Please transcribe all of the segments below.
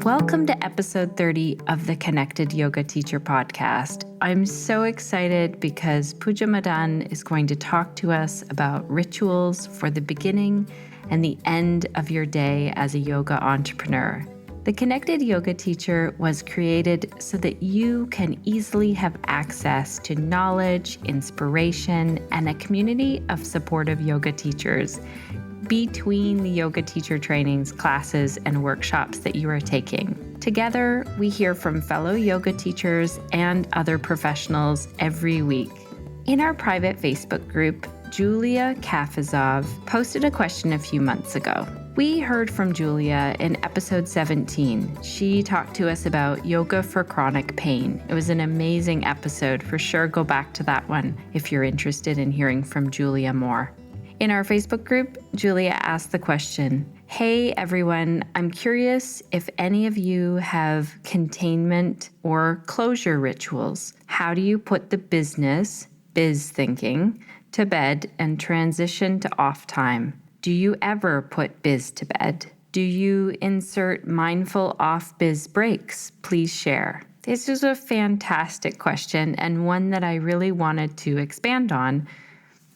Welcome to episode 30 of the Connected Yoga Teacher podcast. I'm so excited because Puja Madan is going to talk to us about rituals for the beginning and the end of your day as a yoga entrepreneur. The Connected Yoga Teacher was created so that you can easily have access to knowledge, inspiration, and a community of supportive yoga teachers between the yoga teacher trainings, classes, and workshops that you are taking. Together, we hear from fellow yoga teachers and other professionals every week. In our private Facebook group, Julia Kafazov posted a question a few months ago. We heard from Julia in episode 17. She talked to us about yoga for chronic pain. It was an amazing episode. For sure, go back to that one if you're interested in hearing from Julia more. In our Facebook group, Julia asked the question, "Hey everyone, I'm curious if any of you have containment or closure rituals. How do you put the biz thinking, to bed and transition to off time? Do you ever put biz to bed? Do you insert mindful off-biz breaks? Please share." This is a fantastic question and one that I really wanted to expand on.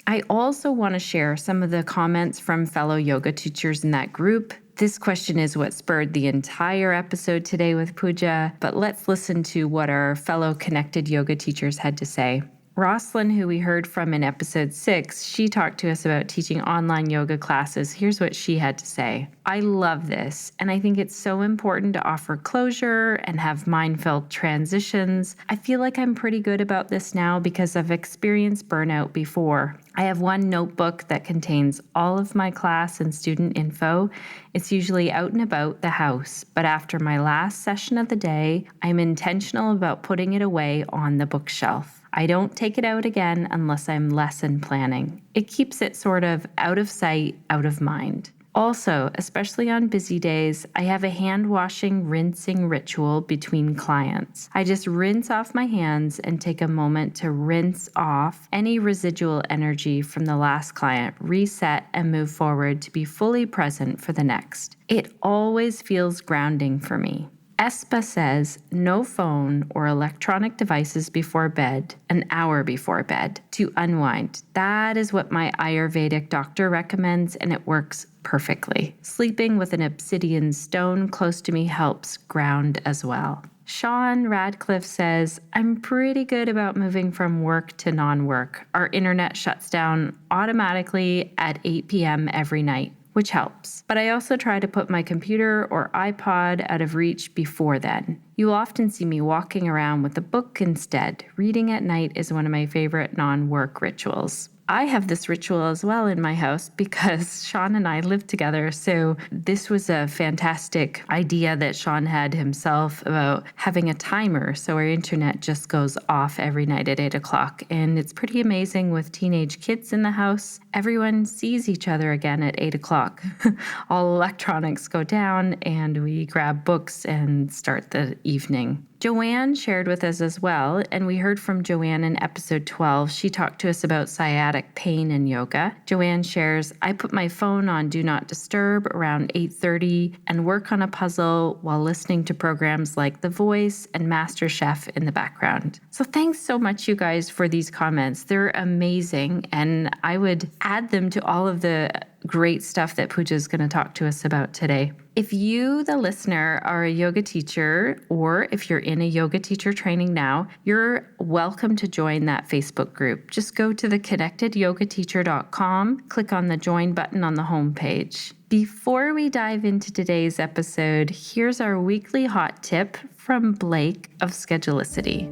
I also want to share some of the comments from fellow yoga teachers in that group. This question is what spurred the entire episode today with Puja, but let's listen to what our fellow connected yoga teachers had to say. Roslyn, who we heard from in episode 6, she talked to us about teaching online yoga classes. Here's what she had to say. "I love this, and I think it's so important to offer closure and have mind-filled transitions. I feel like I'm pretty good about this now because I've experienced burnout before. I have one notebook that contains all of my class and student info. It's usually out and about the house, but after my last session of the day, I'm intentional about putting it away on the bookshelf. I don't take it out again unless I'm lesson planning. It keeps it sort of out of sight, out of mind. Also, especially on busy days, I have a hand-washing, rinsing ritual between clients. I just rinse off my hands and take a moment to rinse off any residual energy from the last client, reset, and move forward to be fully present for the next. It always feels grounding for me." Espa says, "No phone or electronic devices before bed, an hour before bed, to unwind. That is what my Ayurvedic doctor recommends, and it works perfectly. Sleeping with an obsidian stone close to me helps ground as well." Sean Radcliffe says, "I'm pretty good about moving from work to non-work. Our internet shuts down automatically at 8 p.m. every night, which helps. But I also try to put my computer or iPod out of reach before then. You will often see me walking around with a book instead. Reading at night is one of my favorite non-work rituals." I have this ritual as well in my house because Sean and I live together. So this was a fantastic idea that Sean had himself about having a timer. So our internet just goes off every night at 8 o'clock. And it's pretty amazing with teenage kids in the house. Everyone sees each other again at 8 o'clock. All electronics go down and we grab books and start the evening. Joanne shared with us as well, and we heard from Joanne in episode 12. She talked to us about sciatic pain in yoga. Joanne shares, "I put my phone on Do Not Disturb around 8:30 and work on a puzzle while listening to programs like The Voice and MasterChef in the background." So thanks so much, you guys, for these comments. They're amazing, and I would add them to all of the great stuff that Puja is going to talk to us about today. If you, the listener, are a yoga teacher, or if you're in a yoga teacher training now, you're welcome to join that Facebook group. Just go to theconnectedyogateacher.com, click on the join button on the homepage. Before we dive into today's episode, here's our weekly hot tip from Blake of Schedulicity.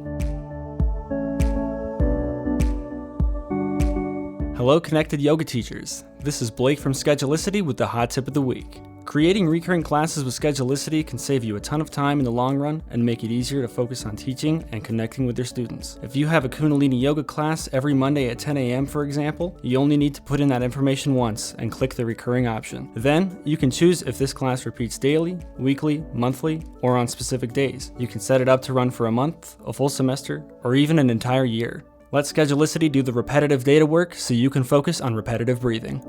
Hello, Connected Yoga Teachers. This is Blake from Schedulicity with the hot tip of the week. Creating recurring classes with Schedulicity can save you a ton of time in the long run and make it easier to focus on teaching and connecting with your students. If you have a Kundalini yoga class every Monday at 10 a.m., for example, you only need to put in that information once and click the recurring option. Then you can choose if this class repeats daily, weekly, monthly, or on specific days. You can set it up to run for a month, a full semester, or even an entire year. Let Schedulicity do the repetitive data work so you can focus on repetitive breathing.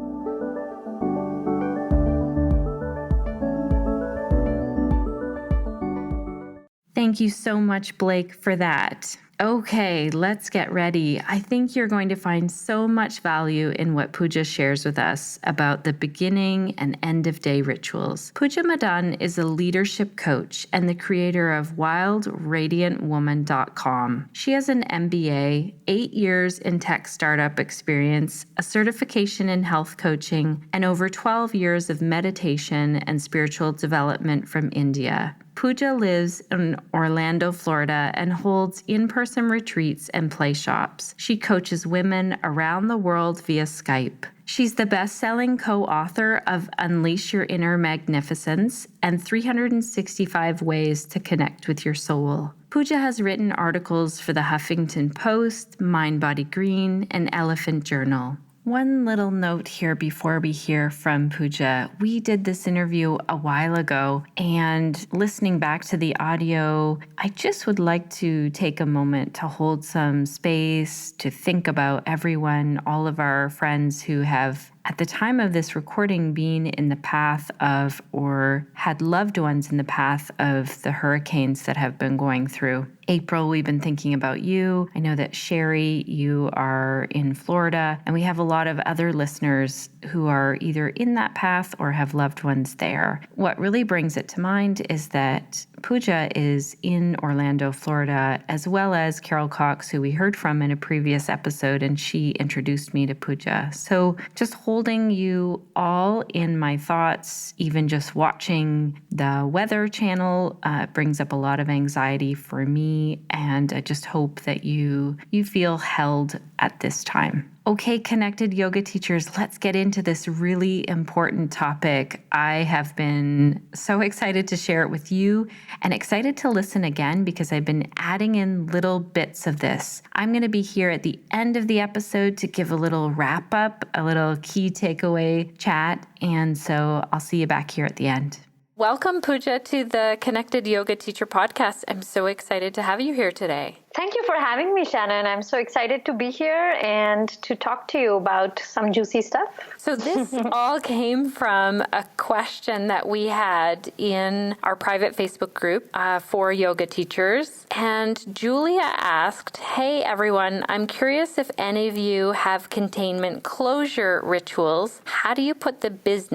Thank you so much, Blake, for that. Okay, let's get ready. I think you're going to find so much value in what Puja shares with us about the beginning and end of day rituals. Puja Madan is a leadership coach and the creator of wildradiantwoman.com. She has an MBA, 8 years in tech startup experience, a certification in health coaching, and over 12 years of meditation and spiritual development from India. Puja lives in Orlando, Florida, and holds in-person retreats and play shops. She coaches women around the world via Skype. She's the best-selling co-author of Unleash Your Inner Magnificence and 365 Ways to Connect with Your Soul. Puja has written articles for the Huffington Post, Mind Body Green, and Elephant Journal. One little note here before we hear from Puja. We did this interview a while ago, and listening back to the audio, I just would like to take a moment to hold some space to think about everyone, all of our friends who have, at the time of this recording, been in the path of or had loved ones in the path of the hurricanes that have been going through. April, we've been thinking about you. I know that Sherry, you are in Florida, and we have a lot of other listeners who are either in that path or have loved ones there. What really brings it to mind is that Puja is in Orlando, Florida, as well as Carol Cox, who we heard from in a previous episode, and she introduced me to Puja. So just holding you all in my thoughts, even just watching the Weather Channel brings up a lot of anxiety for me, and I just hope that you feel held at this time. Okay, connected yoga teachers, let's get into this really important topic. I have been so excited to share it with you and excited to listen again because I've been adding in little bits of this. I'm going to be here at the end of the episode to give a little wrap up, a little key takeaway chat, and so I'll see you back here at the end. Welcome, Puja, to the Connected Yoga Teacher podcast. I'm so excited to have you here today. Thank you for having me, Shannon. I'm so excited to be here and to talk to you about some juicy stuff. So this all came from a question that we had in our private Facebook group for yoga teachers. And Julia asked, "Hey, everyone, I'm curious if any of you have containment closure rituals. How do you put the biz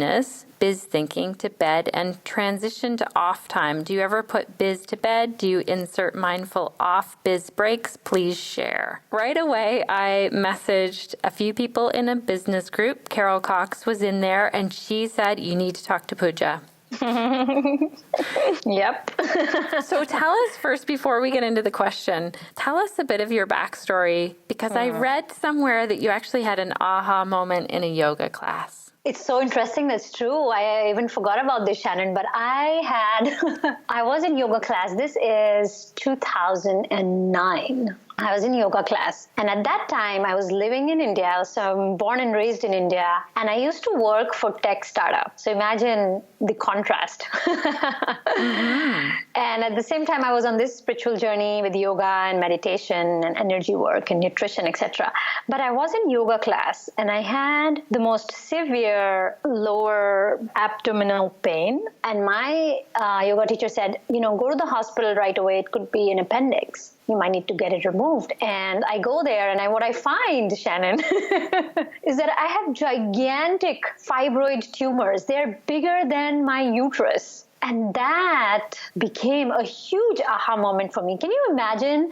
thinking to bed and transition to off time? Do you ever put biz to bed? Do you insert mindful off biz breaks? Please share." Right away, I messaged a few people in a business group. Carol Cox was in there, and she said, "You need to talk to Puja." Yep. So tell us first, before we get into the question, tell us a bit of your backstory, because I read somewhere that you actually had an aha moment in a yoga class. It's so interesting. That's true. I even forgot about this, Shannon, but I was in yoga class. This is 2009. I was in yoga class. And at that time, I was living in India. So I'm born and raised in India. And I used to work for tech startups. So imagine the contrast. And at the same time, I was on this spiritual journey with yoga and meditation and energy work and nutrition, etc. But I was in yoga class and I had the most severe lower abdominal pain. And my yoga teacher said, go to the hospital right away. It could be an appendix. You might need to get it removed. And I go there, and what I find, Shannon, is that I have gigantic fibroid tumors. They're bigger than my uterus. And that became a huge aha moment for me. Can you imagine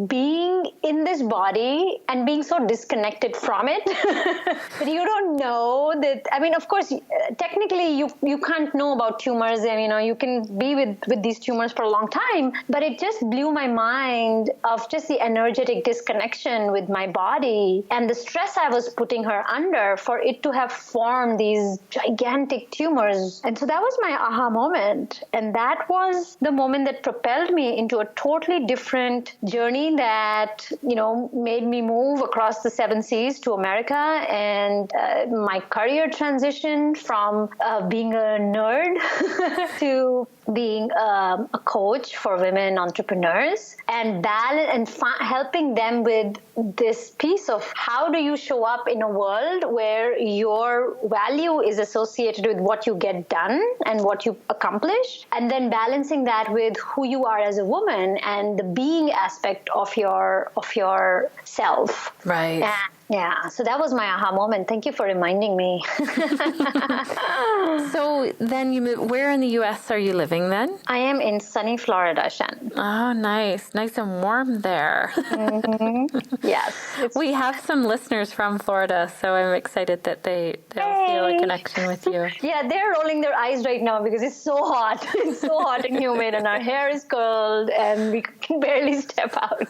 being in this body and being so disconnected from it that you don't know that? I mean, of course, technically you can't know about tumors, and you can be with these tumors for a long time. But it just blew my mind of just the energetic disconnection with my body and the stress I was putting her under for it to have formed these gigantic tumors. And so that was my aha moment. And that was the moment that propelled me into a totally different journey that, made me move across the 7 seas to America. And my career transitioned from being a nerd to being a coach for women entrepreneurs and helping them with this piece of how do you show up in a world where your value is associated with what you get done and what you accomplish, and then balancing that with who you are as a woman and the being aspect of your self. Right. Yeah, so that was my aha moment. Thank you for reminding me. So then you move, where in the U.S. are you living then? I am in sunny Florida, Shannon. Oh, nice. Nice and warm there. Yes. We have some listeners from Florida, so I'm excited that they'll feel a connection with you. Yeah, they're rolling their eyes right now because it's so hot. It's so hot and humid, and our hair is curled, and we can barely step out.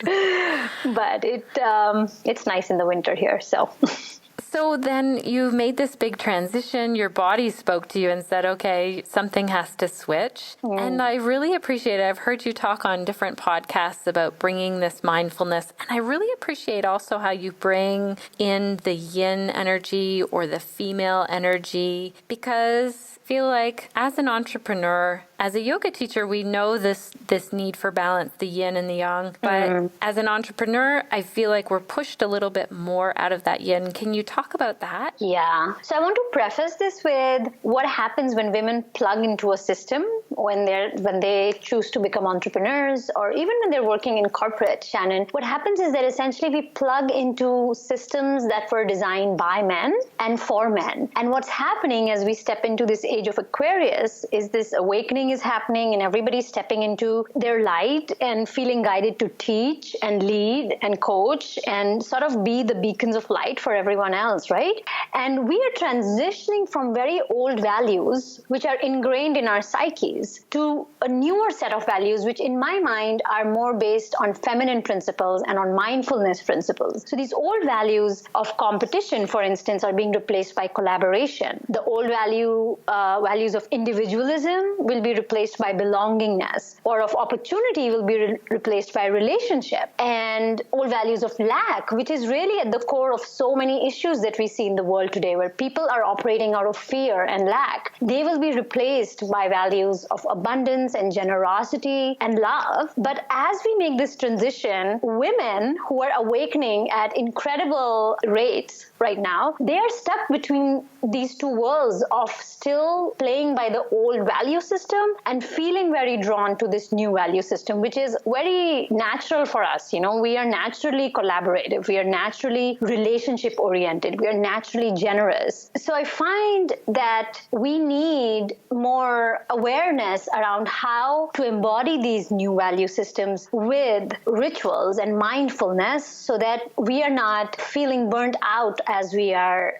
But it's nice in the winter here. So then you made this big transition. Your body spoke to you and said, okay, something has to switch. And I really appreciate it. I've heard you talk on different podcasts about bringing this mindfulness. And I really appreciate also how you bring in the yin energy or the female energy, because I feel like as an entrepreneur, as a yoga teacher, we know this need for balance, the yin and the yang. But as an entrepreneur, I feel like we're pushed a little bit more out of that yin. Can you talk about that? Yeah. So I want to preface this with what happens when women plug into a system, when they choose to become entrepreneurs, or even when they're working in corporate, Shannon. What happens is that essentially we plug into systems that were designed by men and for men. And what's happening as we step into this age of Aquarius is this awakening is happening, and everybody's stepping into their light and feeling guided to teach and lead and coach and sort of be the beacons of light for everyone else, right? And we are transitioning from very old values, which are ingrained in our psyches, to a newer set of values, which in my mind are more based on feminine principles and on mindfulness principles. So these old values of competition, for instance, are being replaced by collaboration. The old values of individualism will be replaced by belongingness, or of opportunity will be replaced by relationship. And old values of lack, which is really at the core of so many issues that we see in the world today, where people are operating out of fear and lack, they will be replaced by values of abundance and generosity and love. But as we make this transition, women who are awakening at incredible rates right now, they are stuck between these two worlds of still playing by the old value system and feeling very drawn to this new value system, which is very natural for us. You know, we are naturally collaborative. We are naturally relationship oriented. We are naturally generous. So I find that we need more awareness around how to embody these new value systems with rituals and mindfulness, so that we are not feeling burnt out as we are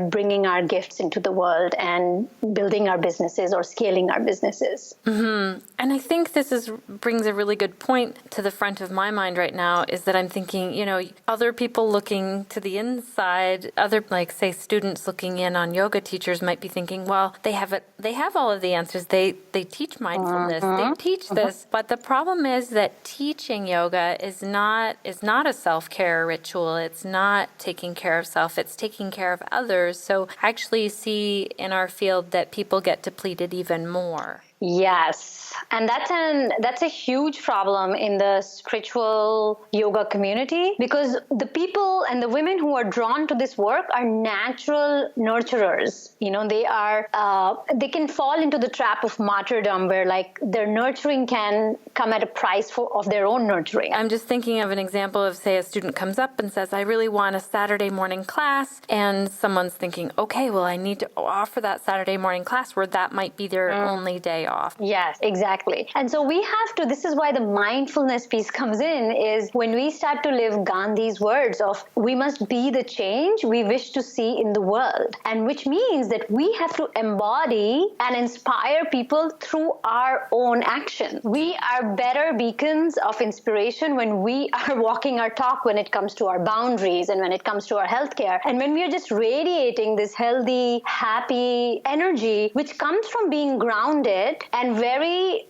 bringing our gifts into the world and building our businesses or scaling our businesses. Mm-hmm. And I think this brings a really good point to the front of my mind right now, is that I'm thinking, you know, other people looking to the inside, other, like, say, students looking in on yoga teachers might be thinking, well, they have all of the answers. They teach mindfulness. They teach this. But the problem is that teaching yoga is not a self-care ritual. It's not taking care of self. It's taking care of others. So I actually see in our field that people get depleted even more. Yes. And that's a huge problem in the spiritual yoga community, because the people and the women who are drawn to this work are natural nurturers. You know, they can fall into the trap of martyrdom, where like their nurturing can come at a price of their own nurturing. I'm just thinking of an example of, say, a student comes up and says, I really want a Saturday morning class. And someone's thinking, okay, well, I need to offer that Saturday morning class where that might be their only day off. Yes, exactly. And so we have to, this is why the mindfulness piece comes in, is when we start to live Gandhi's words of, we must be the change we wish to see in the world. And which means that we have to embody and inspire people through our own action. We are better beacons of inspiration when we are walking our talk, when it comes to our boundaries and when it comes to our healthcare. And when we are just radiating this healthy, happy energy, which comes from being grounded it, and very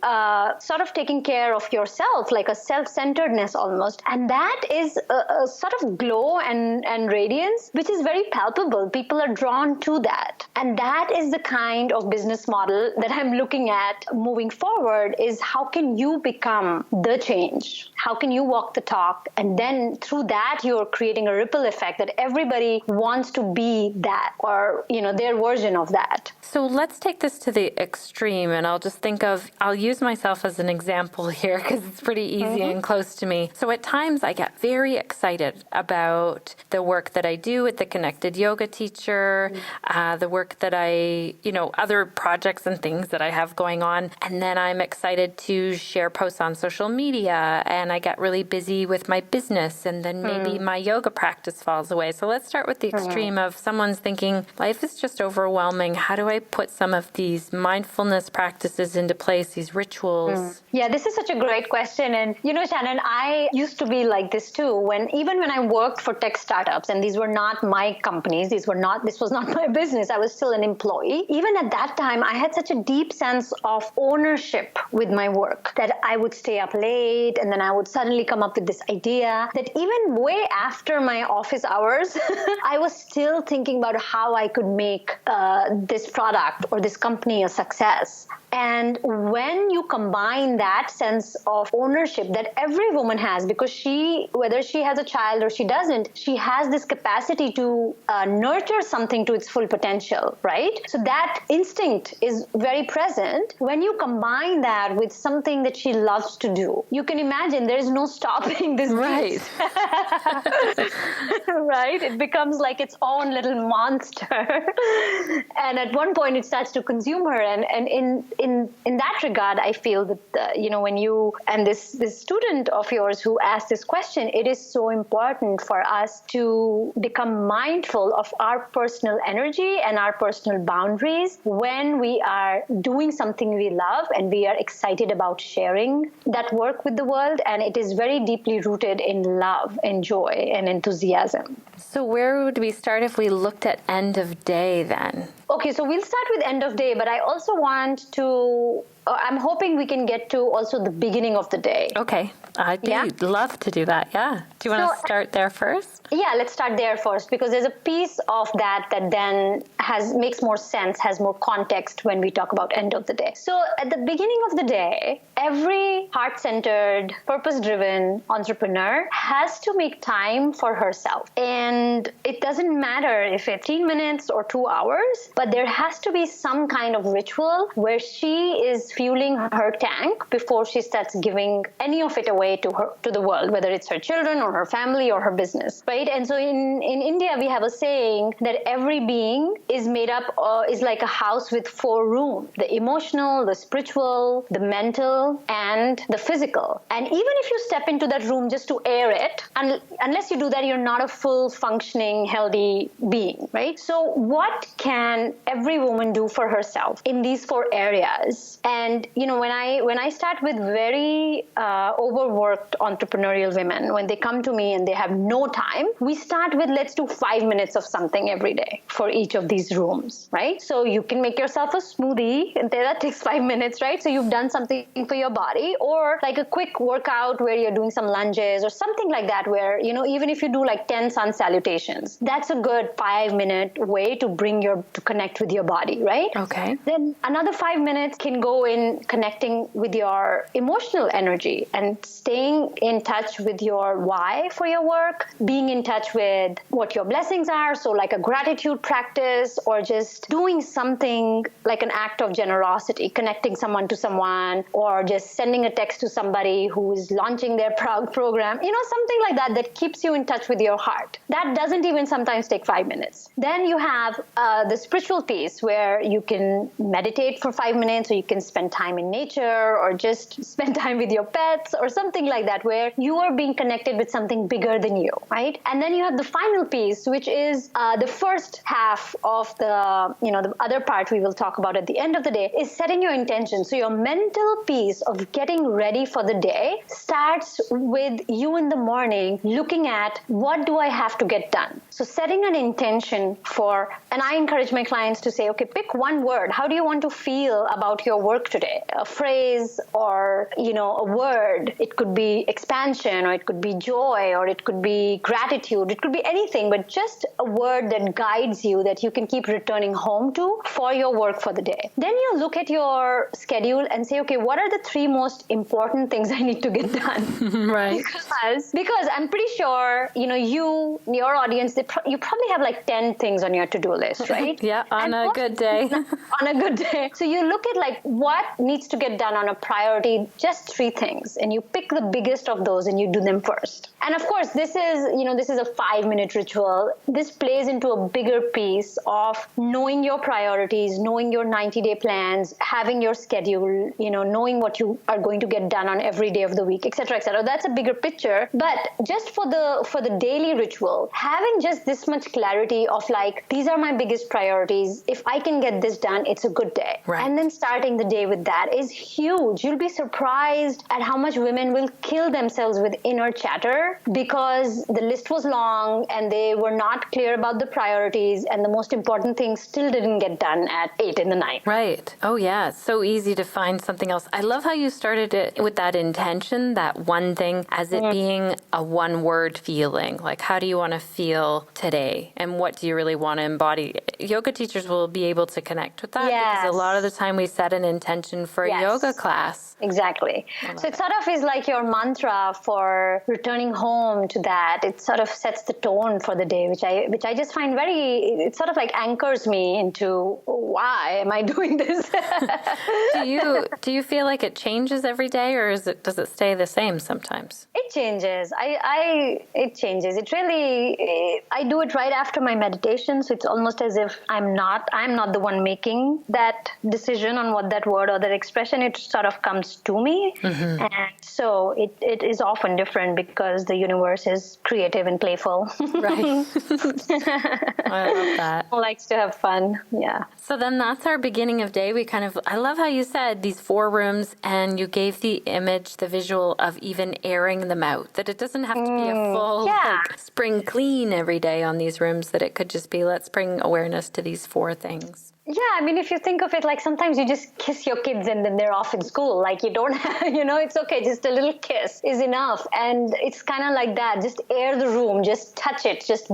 sort of taking care of yourself, like a self-centeredness almost. And that is a sort of glow and radiance, which is very palpable. People are drawn to that. And that is the kind of business model that I'm looking at moving forward, is how can you become the change? How can you walk the talk? And then through that, you're creating a ripple effect that everybody wants to be that, or, their version of that. So let's take this to the extreme, and I'll use myself as an example here because it's pretty easy and close to me. So at times I get very excited about the work that I do with the Connected Yoga Teacher, the work that other projects and things that I have going on. And then I'm excited to share posts on social media, and I get really busy with my business, and then maybe my yoga practice falls away. So let's start with the extreme of someone's thinking, life is just overwhelming. How do I put some of these mindfulness practices into place, these rituals? Yeah, this is such a great question. And, Shannon, I used to be like this too. Even when I worked for tech startups, and these were not my companies, this was not my business, I was still an employee. Even at that time, I had such a deep sense of ownership with my work that I would stay up late, and then I would suddenly come up with this idea that even way after my office hours, I was still thinking about how I could make this product or this company a success. And when you combine that sense of ownership that every woman has, because whether she has a child or she doesn't, she has this capacity to nurture something to its full potential, right? So that instinct is very present. When you combine that with something that she loves to do, you can imagine there is no stopping this. Right. Right? It becomes like its own little monster. And at one point it starts to consume her. And in that regard, I feel that, when you, and this student of yours who asked this question, it is so important for us to become mindful of our personal energy and our personal boundaries when we are doing something we love and we are excited about sharing that work with the world. And it is very deeply rooted in love and joy and enthusiasm. So where would we start if we looked at end of day then? Okay, so we'll start with end of day, but I also want to, I'm hoping we can get to also the beginning of the day. Okay, I'd love to do that, yeah. Do you want to start there first? Yeah, let's start there first, because there's a piece of that then makes more sense, has more context when we talk about end of the day. So at the beginning of the day, every heart-centered, purpose-driven entrepreneur has to make time for herself. And it doesn't matter if it's 15 minutes or 2 hours, but there has to be some kind of ritual where she is fueling her tank before she starts giving any of it away to the world, whether it's her children or her family or her business, right? And so in India, we have a saying that every being is made up, is like a house with 4 rooms: the emotional, the spiritual, the mental, and the physical. And even if you step into that room just to air it, unless you do that, you're not a full functioning, healthy being, right? So what can every woman do for herself in these 4 areas? And, when I start with very overworked entrepreneurial women, when they come to me and they have no time, we start with, let's do 5 minutes of something every day for each of these rooms, right? So you can make yourself a smoothie, and that takes 5 minutes, right? So you've done something for your body, or like a quick workout where you're doing some lunges or something like that, where, even if you do like 10 sun salutations, that's a good 5-minute way to connect with your body, right? Okay. Then another 5 minutes can go in connecting with your emotional energy and staying in touch with your why for your work, being in touch with what your blessings are. So like a gratitude practice, or just doing something like an act of generosity, connecting someone to someone, or just sending a text to somebody who is launching their program, something like that keeps you in touch with your heart. That doesn't even sometimes take 5 minutes. Then you have the spiritual piece, where you can meditate for 5 minutes, or you can spend time in nature, or just spend time with your pets or something like that, where you are being connected with something bigger than you, right? And then you have the final piece, which is the first half of the other part we will talk about at the end of the day, is setting your intention. So your mental piece of getting ready for the day starts with you in the morning looking at, what do I have to get done. So setting an intention for, and I encourage my clients to say, okay, pick one word. How do you want to feel about your work today? A phrase or, a word. It could be expansion, or it could be joy, or it could be gratitude. It could be anything, but just a word that guides you, that you can keep returning home to for your work for the day. Then you look at your schedule and say, okay, what are the 3 most important things I need to get done? Right. Because I'm pretty sure, your audience, you probably have like 10 things on your to-do list, right? Yeah, on a good day. On a good day. So you look at like what needs to get done on a priority, just 3 things, and you pick the biggest of those and you do them first. And of course, this is a 5-minute ritual. This plays into a bigger piece of knowing your priorities, knowing your 90-day plans, having your schedule, knowing what you are going to get done on every day of the week, et cetera, et cetera. That's a bigger picture. But just for the daily ritual, having just this much clarity of like, these are my biggest priorities. If I can get this done, it's a good day. Right. And then starting the day with that is huge. You'll be surprised at how much women will kill themselves with inner chatter because the list was long and they were not clear about the priorities, and the most important thing still didn't get done at 8 in the night. Right. Oh, yeah. It's so easy to find something else. I love how you started it with that intention, that one thing, as it being a one-word feeling. Like, how do you want to feel today? And what do you really want to embody? Yoga teachers will be able to connect with that because a lot of the time we set an intention for a yoga class. Exactly. So it sort of is like your mantra for returning home to that. It sort of sets the tone for the day, which I just find it sort of like anchors me into, why am I doing this? Do you feel like it changes every day, or does it stay the same sometimes? It changes. It changes. It really, I do it right after my meditation. So it's almost as if I'm not the one making that decision on what that word or that expression, it sort of comes to me. Mm-hmm. And so it is often different because the universe is creative and playful. Right. I love that. Likes to have fun. Yeah. So then that's our beginning of day. I love how you said these 4 rooms, and you gave the image, the visual of even airing them out, that it doesn't have to be a full spring clean every day on these rooms, that it could just be, let's bring awareness to these 4 things. Yeah, I mean, if you think of it, like sometimes you just kiss your kids and then they're off in school. Like you don't have, it's okay. Just a little kiss is enough. And it's kind of like that. Just air the room, just touch it, just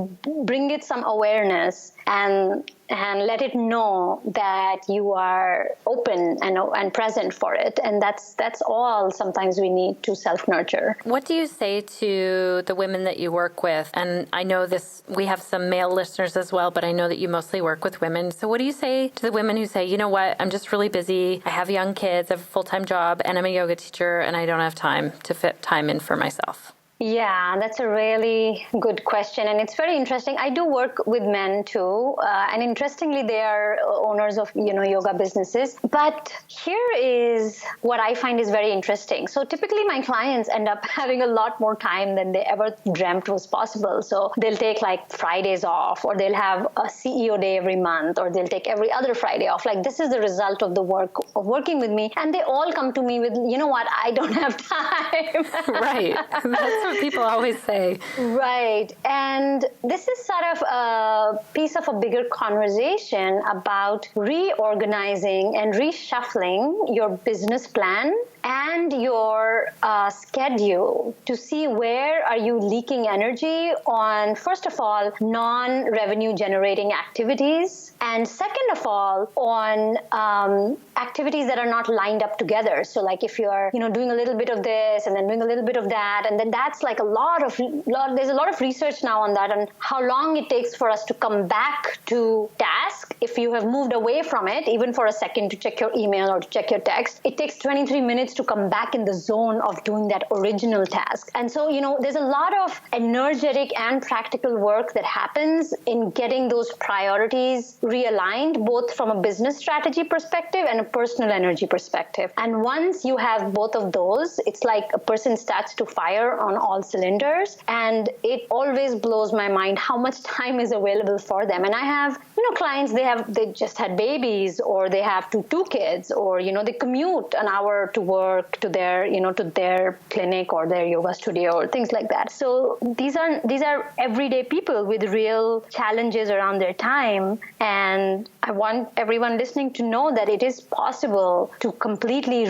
bring it some awareness and let it know that you are open and present for it. And that's all sometimes we need to self-nurture. What do you say to the women that you work with? And I know we have some male listeners as well, but I know that you mostly work with women. So what do you say to the women who say, you know what, I'm just really busy. I have young kids, I have a full-time job, and I'm a yoga teacher, and I don't have time to fit time in for myself? Yeah, that's a really good question. And it's very interesting. I do work with men too. And interestingly, they are owners of, yoga businesses. But here is what I find is very interesting. So typically my clients end up having a lot more time than they ever dreamt was possible. So they'll take like Fridays off, or they'll have a CEO day every month, or they'll take every other Friday off. Like this is the result of the work of working with me. And they all come to me with, you know what, I don't have time. Right. That's what people always say. Right. And this is sort of a piece of a bigger conversation about reorganizing and reshuffling your business plan and your schedule to see where are you leaking energy on, first of all, non-revenue generating activities, and second of all, on activities that are not lined up together. So like if you're, doing a little bit of this and then doing a little bit of that, and then that's like there's a lot of research now on that, and how long it takes for us to come back to task. If you have moved away from it, even for a second to check your email or to check your text, it takes 23 minutes to come back in the zone of doing that original task. And so, there's a lot of energetic and practical work that happens in getting those priorities realigned, both from a business strategy perspective and a personal energy perspective. And once you have both of those, it's like a person starts to fire on all cylinders. And it always blows my mind how much time is available for them. And I have, clients, they just had babies, or they have two kids, or, they commute an hour to work, work to their, to their clinic or their yoga studio or things like that. So these are everyday people with real challenges around their time. And I want everyone listening to know that it is possible to completely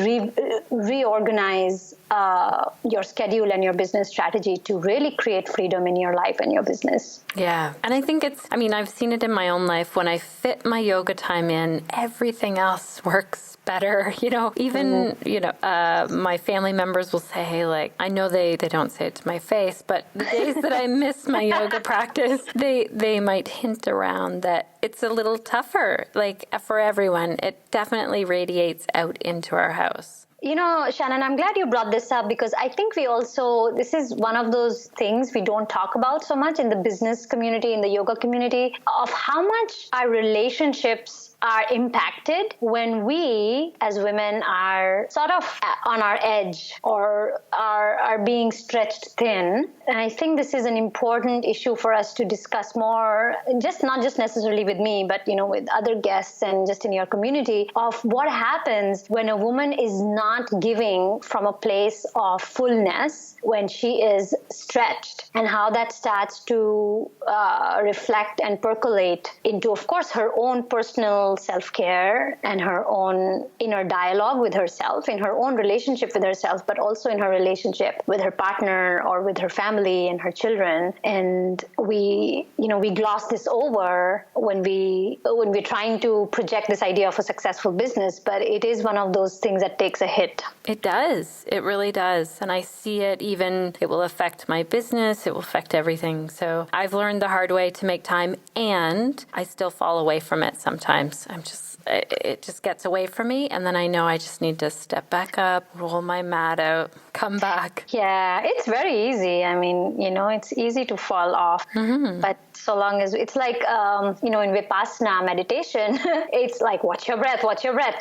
reorganize your schedule and your business strategy to really create freedom in your life and your business. Yeah. And I think I've seen it in my own life. When I fit my yoga time in, everything else works better. My family members will say, hey, like, I know they don't say it to my face, but the days that I miss my yoga practice, they might hint around that it's a little tougher, like for everyone. It definitely radiates out into our house. Shannon, I'm glad you brought this up because I think this is one of those things we don't talk about so much in the business community, in the yoga community, of how much our relationships are impacted when we as women are sort of on our edge or are being stretched thin. And I think this is an important issue for us to discuss more, not just necessarily with me, but with other guests and just in your community, of what happens when a woman is not giving from a place of fullness when she is stretched, and how that starts to reflect and percolate into, of course, her own personal self-care and her own inner dialogue with herself, in her own relationship with herself, but also in her relationship with her partner or with her family and her children. And we gloss this over when we're trying to project this idea of a successful business, but it is one of those things that takes a hit. It does. It really does. And I see it it will affect my business. It will affect everything. So I've learned the hard way to make time, and I still fall away from it sometimes. It just gets away from me. And then I know I just need to step back up, roll my mat out, come back. Yeah, it's very easy. I mean, it's easy to fall off. Mm-hmm. But so long as it's like, in Vipassana meditation, it's like, watch your breath,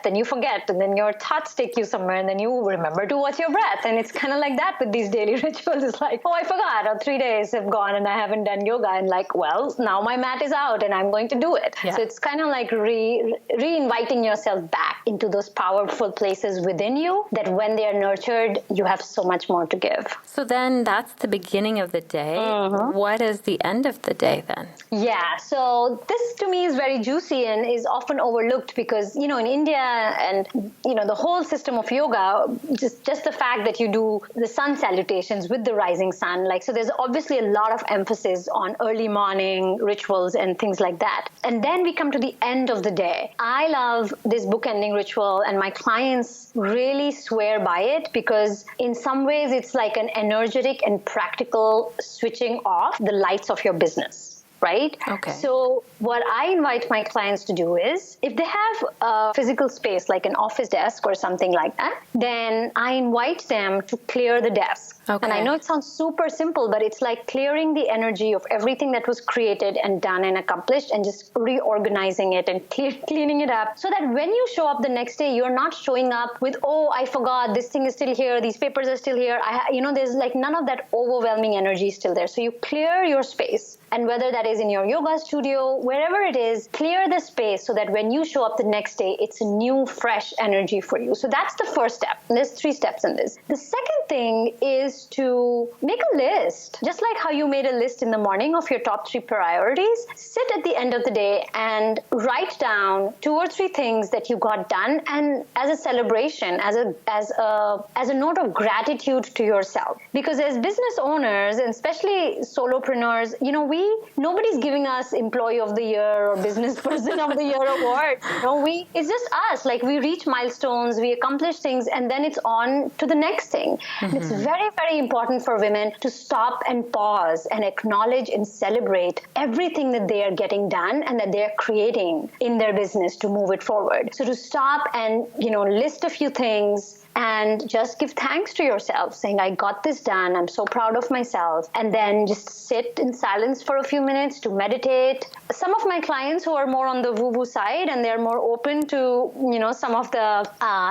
then you forget. And then your thoughts take you somewhere and then you remember to watch your breath. And it's kind of like that with these daily rituals. It's like, oh, I forgot. Or 3 days have gone and I haven't done yoga. And like, well, now my mat is out and I'm going to do it. Yeah. So it's kind of like re-inviting yourself back into those powerful places within you that when they are nurtured, you have so much more to give. So then that's the beginning of the day. Mm-hmm. What is the end of the day then? Yeah, so this to me is very juicy and is often overlooked because, in India and, the whole system of yoga, just the fact that you do the sun salutations with the rising sun, so there's obviously a lot of emphasis on early morning rituals and things like that. And then we come to the end of the day. I love this bookending ritual and my clients really swear by it because in some ways it's like an energetic and practical switching off the lights of your business. Right? Okay. So what I invite my clients to do is, if they have a physical space like an office desk or something like that, then I invite them to clear the desk. Okay. And I know it sounds super simple, but it's like clearing the energy of everything that was created and done and accomplished and just reorganizing it and cleaning it up so that when you show up the next day, you're not showing up with, oh, I forgot, this thing is still here, these papers are still here. There's like none of that overwhelming energy still there. So you clear your space. And whether that is in your yoga studio, wherever it is, clear the space so that when you show up the next day, it's a new, fresh energy for you. So that's the first step. And there's 3 steps in this. The second thing is to make a list. Just like how you made a list in the morning of your top 3 priorities, sit at the end of the day and write down 2 or 3 things that you got done, and as a celebration, as a note of gratitude to yourself. Because as business owners, and especially solopreneurs, nobody's giving us Employee of the Year or Business Person of the Year award. It's just us. Like, we reach milestones, we accomplish things, and then it's on to the next thing. Mm-hmm. It's very, very important for women to stop and pause and acknowledge and celebrate everything that they are getting done and that they're creating in their business to move it forward. So to stop and, list a few things and just give thanks to yourself, saying, I got this done, I'm so proud of myself. And then just sit in silence for a few minutes to meditate. Some of my clients who are more on the woo-woo side and they're more open to, some of the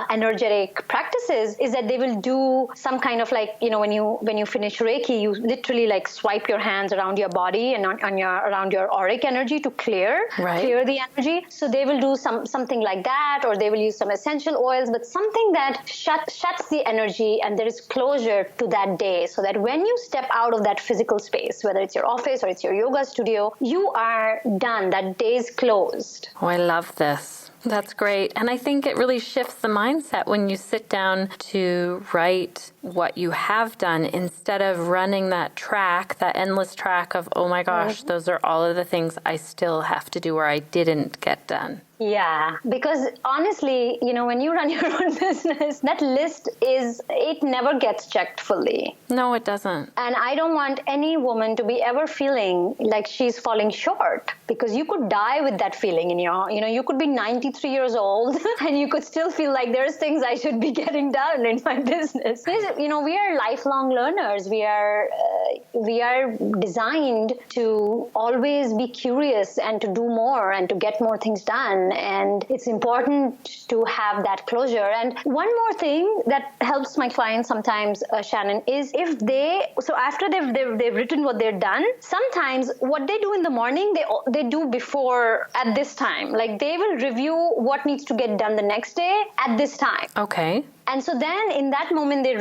energetic practices, is that they will do some kind of when you finish Reiki, you literally swipe your hands around your body and around your auric energy to clear the energy. So they will do something like that, or they will use some essential oils, but something that shuts shuts the energy, and there is closure to that day, so that when you step out of that physical space, whether it's your office or it's your yoga studio, you are done. That day is closed. Oh, I love this. That's great. And I think it really shifts the mindset when you sit down to write what you have done instead of running that track, that endless track of, oh my gosh, those are all of the things I still have to do or I didn't get done. Yeah, because honestly, when you run your own business, that list it never gets checked fully. No, it doesn't. And I don't want any woman to be ever feeling like she's falling short, because you could die with that feeling in you could be 93 years old and you could still feel like there's things I should be getting done in my business. We are lifelong learners. We are designed to always be curious and to do more and to get more things done. And it's important to have that closure. And one more thing that helps my clients sometimes, Shannon, is after they've written what they've done, sometimes what they do in the morning, they do before at this time. Like they will review what needs to get done the next day at this time. Okay. And so then in that moment, they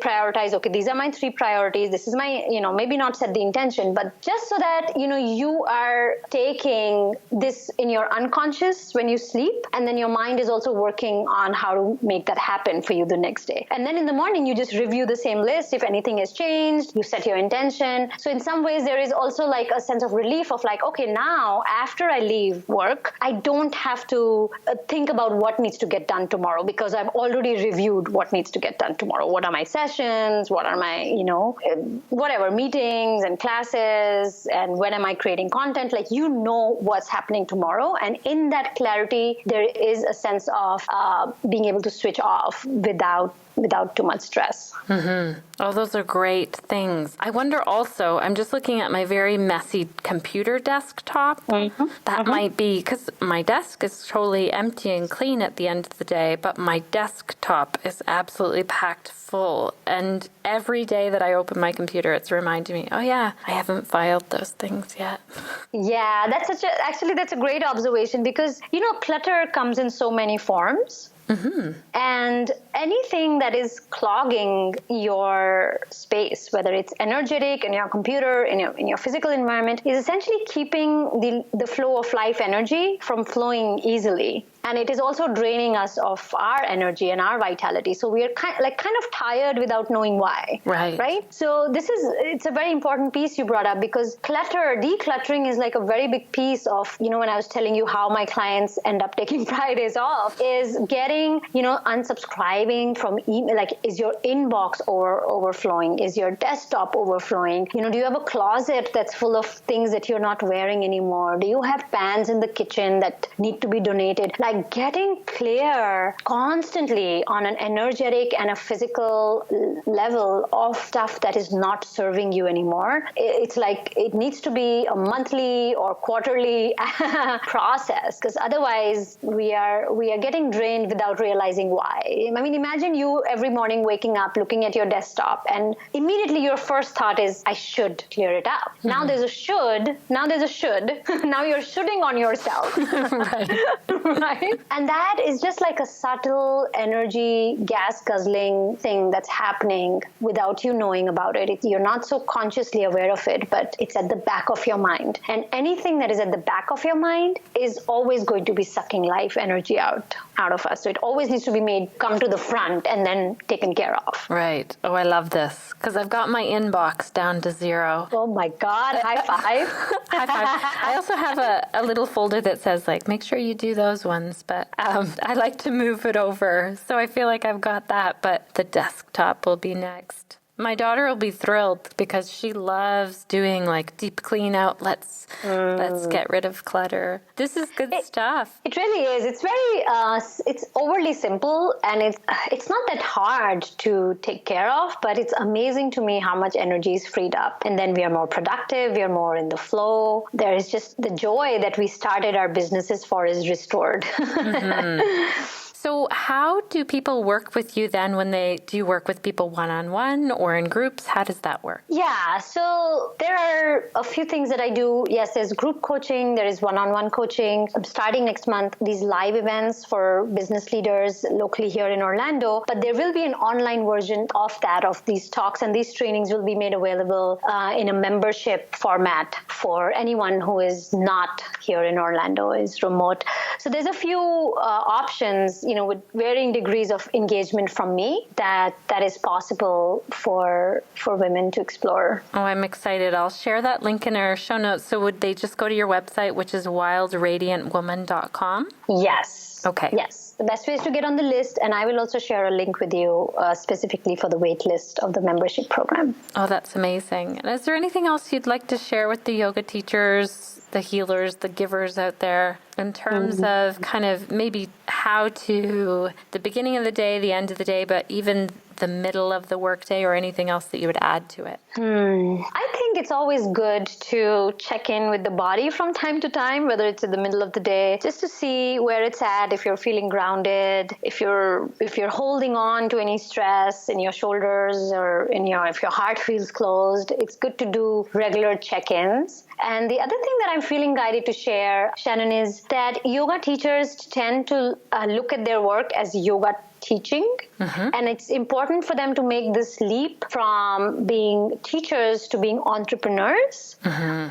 prioritize, okay, these are my 3 priorities. This is my, maybe not set the intention, but just so that, you are taking this in your unconscious when you sleep. And then your mind is also working on how to make that happen for you the next day. And then in the morning, you just review the same list. If anything has changed, you set your intention. So in some ways, there is also like a sense of relief of like, okay, now after I leave work, I don't have to think about what needs to get done tomorrow, because I've already reviewed what needs to get done tomorrow. What are my sessions? What are my, whatever, meetings and classes? And when am I creating content? Like, what's happening tomorrow. And in that clarity, there is a sense of being able to switch off without too much stress. Mm-hmm. Oh, those are great things. I wonder also, I'm just looking at my very messy computer desktop. Mm-hmm. That might be, because my desk is totally empty and clean at the end of the day, but my desktop is absolutely packed full. And every day that I open my computer, it's reminding me, oh yeah, I haven't filed those things yet. Yeah, that's a great observation, because, clutter comes in so many forms. Mm-hmm. And anything that is clogging your space, whether it's energetic in your computer, in your physical environment, is essentially keeping the flow of life energy from flowing easily. And it is also draining us of our energy and our vitality. So we are kind of tired without knowing why. Right? So it's a very important piece you brought up, because decluttering is like a very big piece of, when I was telling you how my clients end up taking Fridays off, is getting, unsubscribing from email. Like, is your inbox overflowing? Is your desktop overflowing? Do you have a closet that's full of things that you're not wearing anymore? Do you have pans in the kitchen that need to be donated? Like, getting clear constantly on an energetic and a physical level of stuff that is not serving you anymore. It's like it needs to be a monthly or quarterly process, because otherwise we are getting drained without realizing why. I mean, imagine you every morning waking up, looking at your desktop, and immediately your first thought is, I should clear it up. Mm-hmm. Now there's a should. Now you're shoulding on yourself. Right? And that is just like a subtle energy gas guzzling thing that's happening without you knowing about it. You're not so consciously aware of it, but it's at the back of your mind. And anything that is at the back of your mind is always going to be sucking life energy out of us. So it always needs to be come to the front and then taken care of. Right. Oh, I love this, because I've got my inbox down to 0. Oh my God. High five. High five. I also have a little folder that says, like, make sure you do those ones. But I like to move it over. So I feel like I've got that. But the desktop will be next. My daughter will be thrilled, because she loves doing like deep clean out. Let's get rid of clutter. This is good stuff. It really is. It's very, it's overly simple, and it's not that hard to take care of, but it's amazing to me how much energy is freed up. And then we are more productive. We are more in the flow. There is just the joy that we started our businesses for is restored. Mm-hmm. So how do people work with you then do you work with people one-on-one or in groups? How does that work? Yeah, so there are a few things that I do. Yes, there's group coaching, there is one-on-one coaching. I'm starting next month these live events for business leaders locally here in Orlando, but there will be an online version of that, of these talks, and these trainings will be made available in a membership format for anyone who is not here in Orlando, is remote. So there's a few options, with varying degrees of engagement from me that is possible for women to explore. Oh, I'm excited. I'll share that link in our show notes. So would they just go to your website, which is wildradiantwoman.com? Yes. Okay. Yes. The best way is to get on the list, and I will also share a link with you specifically for the wait list of the membership program. Oh, that's amazing. And is there anything else you'd like to share with the yoga teachers, the healers, the givers out there in terms of kind of maybe how to the beginning of the day, the end of the day, but even the middle of the workday, or anything else that you would add to it? I think it's always good to check in with the body from time to time, whether it's in the middle of the day, just to see where it's at, if you're feeling grounded, if you're holding on to any stress in your shoulders or if your heart feels closed. It's good to do regular check-ins. And the other thing that I'm feeling guided to share, Shannon, is that yoga teachers tend to look at their work as yoga teaching. And it's important for them to make this leap from being teachers to being entrepreneurs,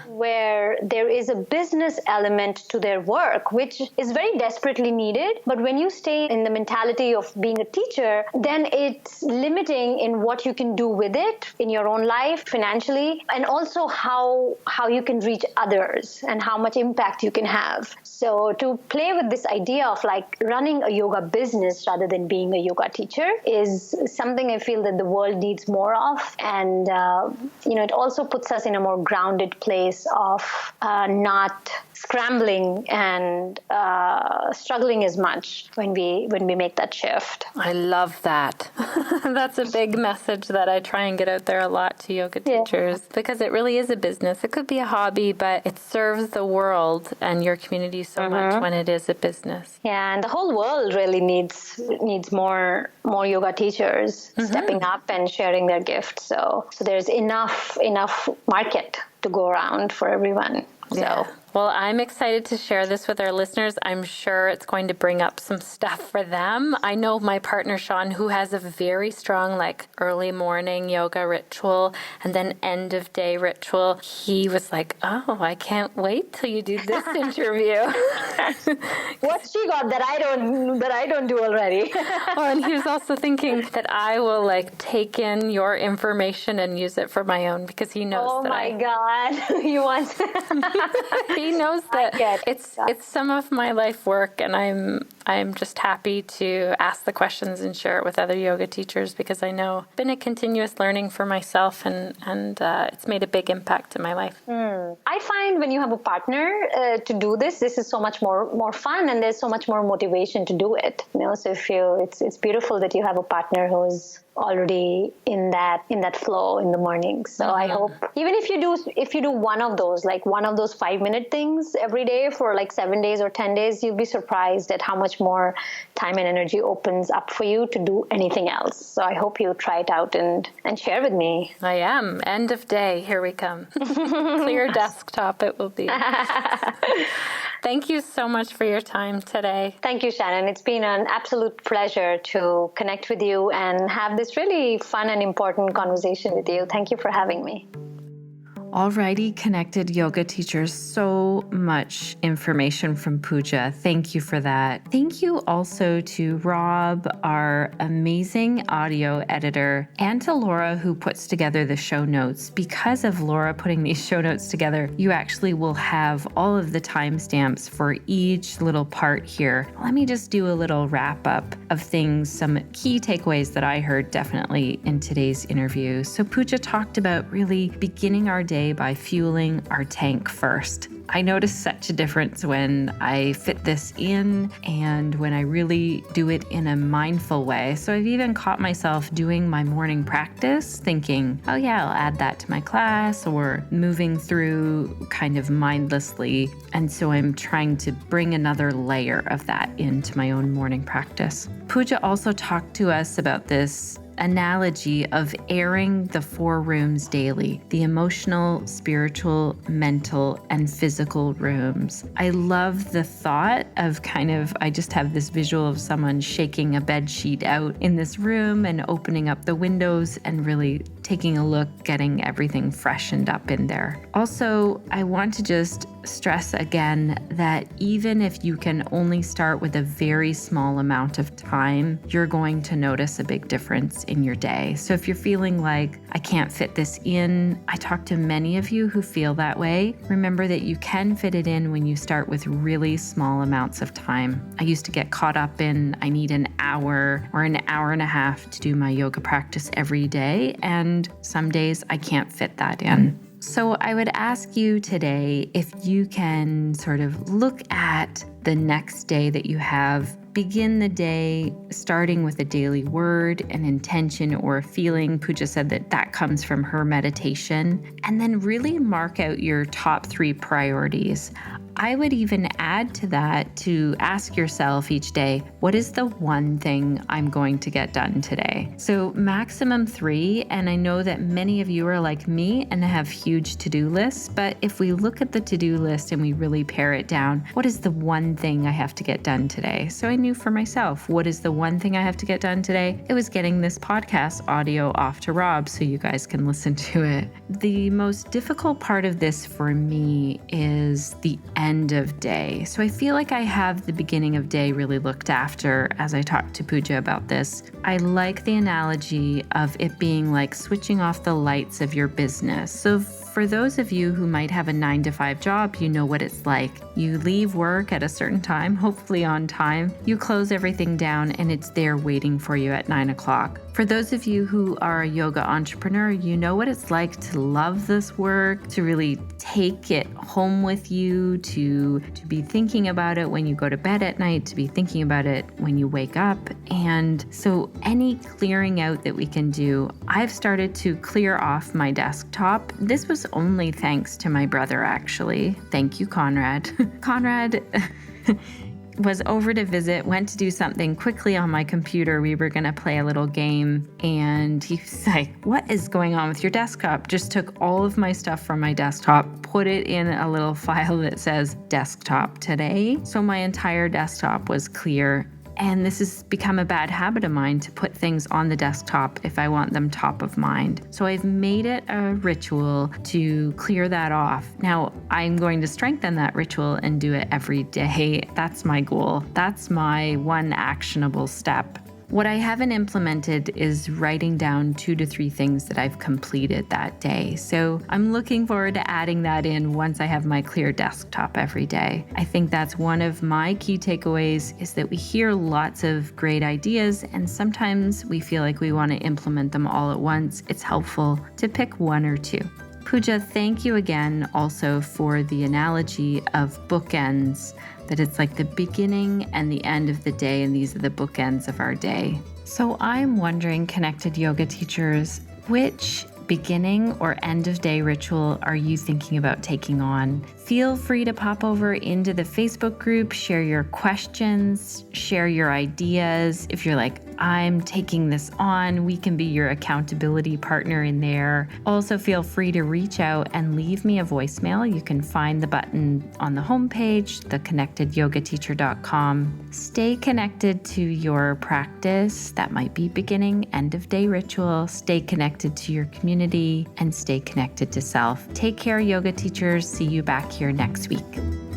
where there is a business element to their work, which is very desperately needed. But when you stay in the mentality of being a teacher, then it's limiting in what you can do with it in your own life, financially, and also how you can reach others and how much impact you can have. So to play with this idea of like running a yoga business rather than being a yoga teacher is something I feel that the world needs more of. And, it also puts us in a more grounded place of not scrambling and struggling as much when we make that shift. I love that. That's a big message that I try and get out there a lot to yoga teachers, because it really is a business. It could be a hobby, but it serves the world and your community so much when it is a business. Yeah, and the whole world really needs more yoga teachers stepping up and sharing their gifts. So there's enough market to go around for everyone. Yeah. Well, I'm excited to share this with our listeners. I'm sure it's going to bring up some stuff for them. I know my partner, Sean, who has a very strong, early morning yoga ritual and then end of day ritual. He was like, oh, I can't wait till you do this interview. What she got that I don't do already. Oh, and he was also thinking that I will take in your information and use it for my own, because he knows God. You want He knows that it's some of my life work, and I'm just happy to ask the questions and share it with other yoga teachers, because I know it's been a continuous learning for myself, and it's made a big impact in my life. I find when you have a partner to do this is so much more fun, and there's so much more motivation to do it. So it's beautiful that you have a partner who's already in that flow in the morning. So I hope even if you do one of those 5-minute things every day for 7 days or 10 days, you'll be surprised at how much more time and energy opens up for you to do anything else. So I hope you try it out and share with me. I am. End of day. Here we come. Clear desktop it will be. Thank you so much for your time today. Thank you, Shannon. It's been an absolute pleasure to connect with you and have this really fun and important conversation with you. Thank you for having me. Alrighty, connected yoga teachers, so much information from Puja. Thank you for that. Thank you also to Rob, our amazing audio editor, and to Laura, who puts together the show notes. Because of Laura putting these show notes together, you actually will have all of the timestamps for each little part here. Let me just do a little wrap up of things, some key takeaways that I heard definitely in today's interview. So Puja talked about really beginning our day day by fueling our tank first. I notice such a difference when I fit this in and when I really do it in a mindful way. So I've even caught myself doing my morning practice thinking, oh yeah, I'll add that to my class, or moving through kind of mindlessly. And so I'm trying to bring another layer of that into my own morning practice. Puja also talked to us about this analogy of airing the 4 rooms daily: the emotional, spiritual, mental, and physical rooms. I love the thought of I just have this visual of someone shaking a bed sheet out in this room and opening up the windows and really taking a look, getting everything freshened up in there. Also, I want to just stress again that even if you can only start with a very small amount of time, you're going to notice a big difference in your day. So if you're feeling like, I can't fit this in, I talk to many of you who feel that way. Remember that you can fit it in when you start with really small amounts of time. I used to get caught up in, I need an hour or an hour and a half to do my yoga practice every day, and some days I can't fit that in. So I would ask you today if you can sort of look at the next day that you have. Begin the day starting with a daily word, an intention, or a feeling. Puja said that comes from her meditation. And then really mark out your top 3 priorities. I would even add to that to ask yourself each day, what is the one thing I'm going to get done today? So maximum 3, and I know that many of you are like me and have huge to-do lists, but if we look at the to-do list and we really pare it down, what is the one thing I have to get done today? So I knew for myself, what is the one thing I have to get done today? It was getting this podcast audio off to Rob so you guys can listen to it. The most difficult part of this for me is the end of day. So I feel like I have the beginning of day really looked after as I talked to Puja about this. I like the analogy of it being like switching off the lights of your business. So for those of you who might have a 9-to-5 job, you know what it's like. You leave work at a certain time, hopefully on time. You close everything down and it's there waiting for you at 9 o'clock. For those of you who are a yoga entrepreneur, you know what it's like to love this work, to really take it home with you, to be thinking about it when you go to bed at night, to be thinking about it when you wake up. And so any clearing out that we can do, I've started to clear off my desktop. This was only thanks to my brother, actually. Thank you, Conrad. Conrad was over to visit, went to do something quickly on my computer. We were going to play a little game, and he was like, what is going on with your desktop? Just took all of my stuff from my desktop, put it in a little file that says desktop today. So my entire desktop was clear. And this has become a bad habit of mine to put things on the desktop if I want them top of mind. So I've made it a ritual to clear that off. Now, I'm going to strengthen that ritual and do it every day. That's my goal. That's my one actionable step. What I haven't implemented is writing down 2 to 3 things that I've completed that day. So I'm looking forward to adding that in once I have my clear desktop every day. I think that's one of my key takeaways, is that we hear lots of great ideas and sometimes we feel like we want to implement them all at once. It's helpful to pick 1 or 2. Puja, thank you again also for the analogy of bookends, that it's like the beginning and the end of the day, and these are the bookends of our day. So I'm wondering, connected yoga teachers, which beginning or end of day ritual are you thinking about taking on? Feel free to pop over into the Facebook group, share your questions, share your ideas. If you're like, I'm taking this on, we can be your accountability partner in there. Also, feel free to reach out and leave me a voicemail. You can find the button on the homepage, theconnectedyogateacher.com. Stay connected to your practice. That might be beginning, end of day ritual. Stay connected to your community and stay connected to self. Take care, yoga teachers. See you back here next week.